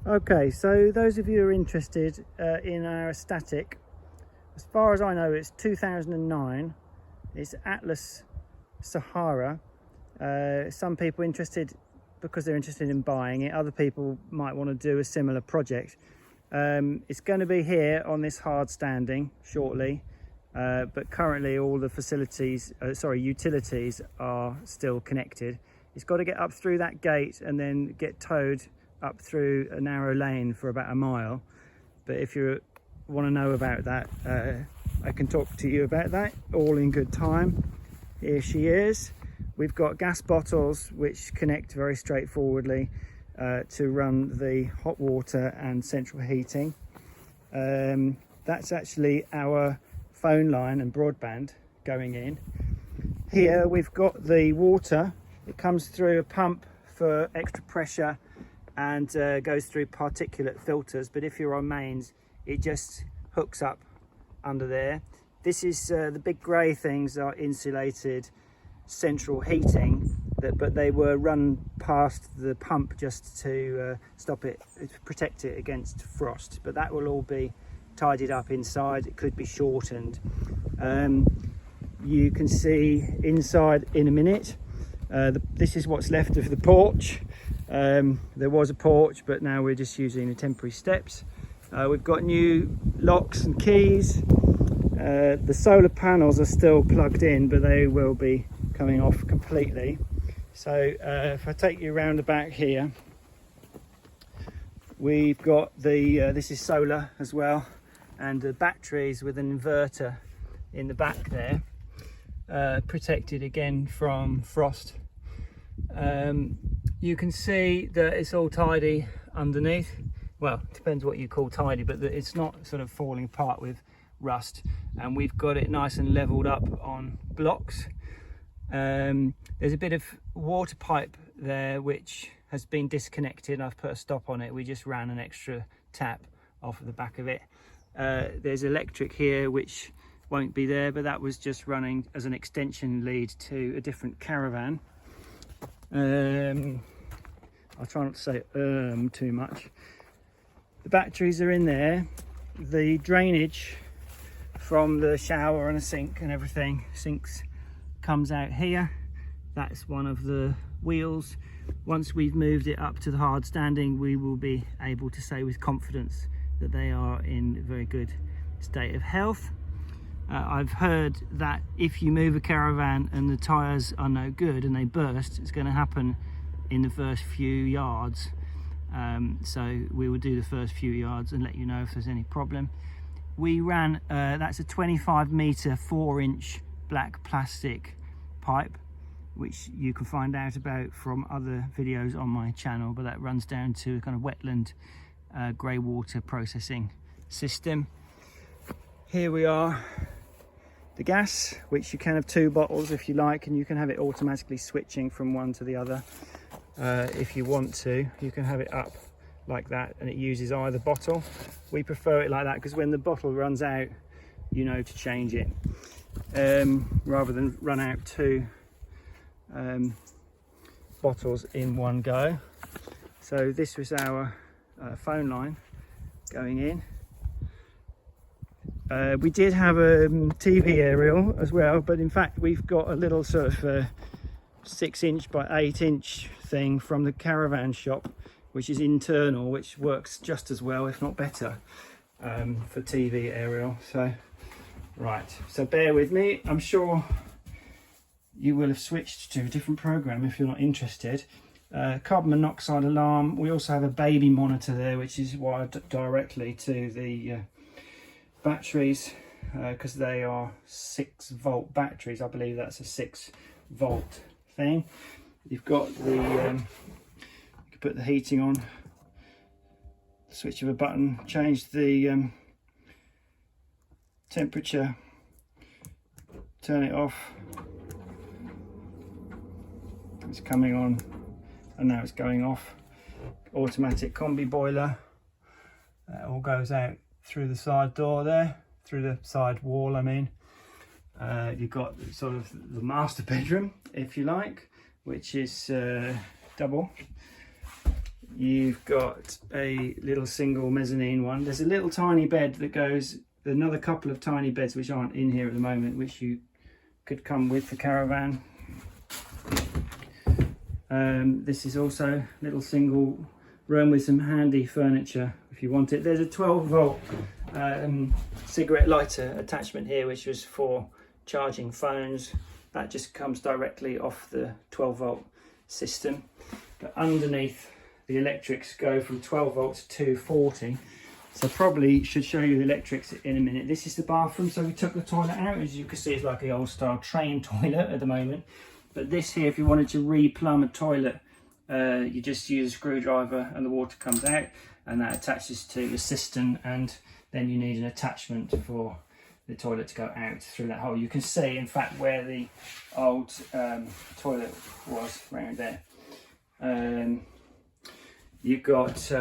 Okay, so those of you who are interested in our static, as far as I know, it's 2009. It's Atlas Sahara. Some people interested because they're interested in buying it. Other people might want to do a similar project. It's going to be here on this hard standing shortly, but currently all the utilities are still connected. It's got to get up through that gate and then get towed up through a narrow lane for about a mile. But if you want to know about that, I can talk to you about that all in good time. Here she is. We've got gas bottles which connect very straightforwardly to run the hot water and central heating. That's actually our phone line and broadband going in. Here we've got the water. It comes through a pump for extra pressure and goes through particulate filters, but if you're on mains it just hooks up under there. This is the big grey things are insulated central heating, but they were run past the pump just to stop it, protect it against frost, but that will all be tidied up inside. It could be shortened. You can see inside in a minute. This is what's left of the porch. There was a porch, but now we're just using the temporary steps. We've got new locks and keys. The solar panels are still plugged in, but they will be coming off completely. So if I take you around the back here, we've got the this is solar as well, and the batteries with an inverter in the back there, protected again from frost. You can see that it's all tidy underneath. Well, it depends what you call tidy, but it's not sort of falling apart with rust, and we've got it nice and leveled up on blocks. There's a bit of water pipe there which has been disconnected. I've put a stop on it. We just ran an extra tap off of the back of it. There's electric here which won't be there, but that was just running as an extension lead to a different caravan. I'll try not to say too much. The batteries are in there. The drainage from the shower and a sink and everything, sinks, comes out here. That's one of the wheels. Once we've moved it up to the hard standing, we will be able to say with confidence that they are in a very good state of health. I've heard that if you move a caravan and the tyres are no good and they burst, it's going to happen in the first few yards. So we will do the first few yards and let you know if there's any problem. We ran, that's a 25 metre 4-inch black plastic pipe, which you can find out about from other videos on my channel, but that runs down to a kind of wetland grey water processing system. Here we are, the gas, which you can have 2 bottles if you like, and you can have it automatically switching from one to the other. If you want to, you can have it up like that and it uses either bottle. We prefer it like that because when the bottle runs out, you know to change it, rather than run out 2 bottles in one go. So this was our phone line going in. We did have a TV aerial as well, but in fact we've got a little sort of 6-inch by 8-inch thing from the Caravan shop, which is internal, which works just as well, if not better, for TV aerial. So right, so bear with me. I'm sure you will have switched to a different program if you're not interested. Carbon monoxide alarm. We also have a baby monitor there, which is wired directly to the batteries, because they are 6-volt batteries. I believe that's a 6-volt thing. You've got the you can put the heating on, switch of a button, change the temperature, turn it off. It's coming on and now it's going off. Automatic combi boiler. That all goes out through the side door there, through the side wall I mean. You've got sort of the master bedroom, if you like, which is double. You've got a little single mezzanine one. There's a little tiny bed that goes, another couple of tiny beds which aren't in here at the moment, which you could come with the Caravan. This is also a little single room with some handy furniture if you want it. There's a 12-volt cigarette lighter attachment here, which was for charging phones. That just comes directly off the 12-volt system. But underneath, the electrics go from 12 volts to 240. So probably should show you the electrics in a minute. This is the bathroom. So we took the toilet out. As you can see, it's like the old style train toilet at the moment. But this here, if you wanted to re-plumb a toilet, you just use a screwdriver and the water comes out, and that attaches to the cistern, and then you need an attachment for the toilet to go out through that hole. You can see, in fact, where the old toilet was around there. You've got,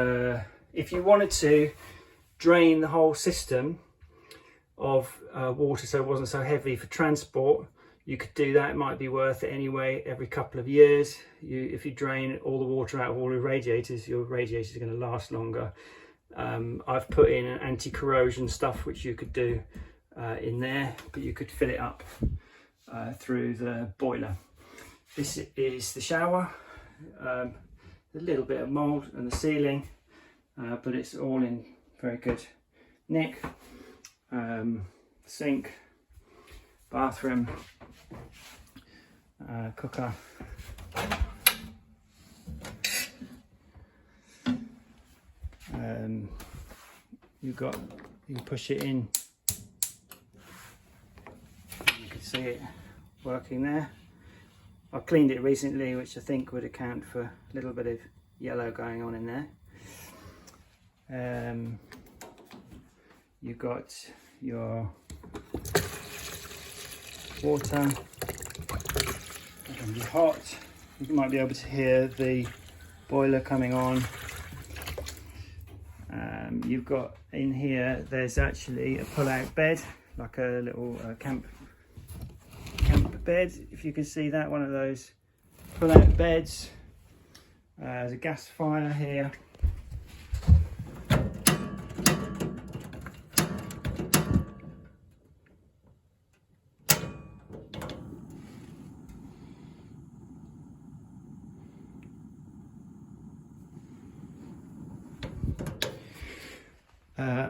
if you wanted to drain the whole system of water so it wasn't so heavy for transport, you could do that. It might be worth it anyway. Every couple of years, if you drain all the water out of all the radiators, your radiators are going to last longer. I've put in an anti-corrosion stuff which you could do in there, but you could fill it up through the boiler. This is the shower. A little bit of mould on the ceiling, but it's all in very good nick. Sink, bathroom, cooker, you push it in, you can see it working there. I cleaned it recently, which I think would account for a little bit of yellow going on in there. You've got your water, it's going to be hot. You might be able to hear the boiler coming on. You've got in here, there's actually a pull-out bed, like a little camp bed, if you can see that, one of those pull-out beds. There's a gas fire here.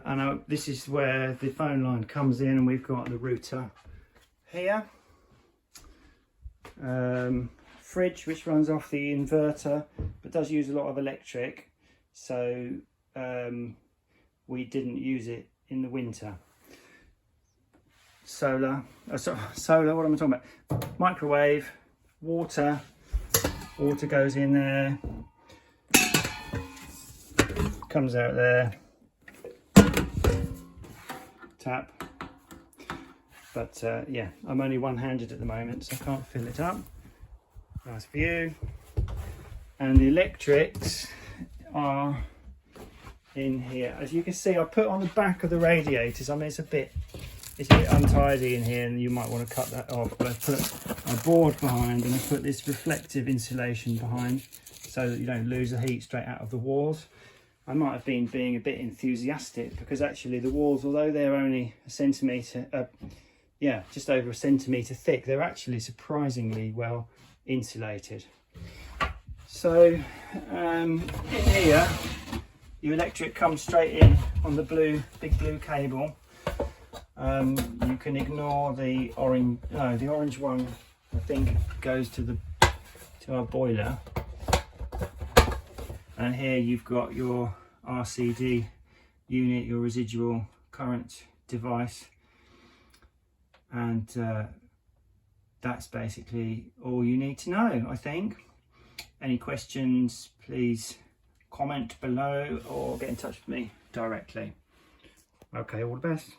And this is where the phone line comes in, and we've got the router here. Fridge which runs off the inverter but does use a lot of electric, so we didn't use it in the winter. Solar, what am I talking about? Microwave, water goes in there, comes out there, tap. But yeah, I'm only one-handed at the moment, so I can't fill it up. Nice view. And the electrics are in here. As you can see, I put on the back of the radiators. I mean, it's a bit untidy in here, and you might want to cut that off. But I put a board behind, and I put this reflective insulation behind, so that you don't lose the heat straight out of the walls. I might have been being a bit enthusiastic, because actually the walls, although they're only a centimetre, just over a centimetre thick, they're actually surprisingly well insulated. So in here, your electric comes straight in on the big blue cable. You can ignore the orange. No, the orange one I think goes to our boiler. And here you've got your RCD unit, your residual current device, and that's basically all you need to know, I think. Any questions, please comment below or get in touch with me directly. Okay, all the best.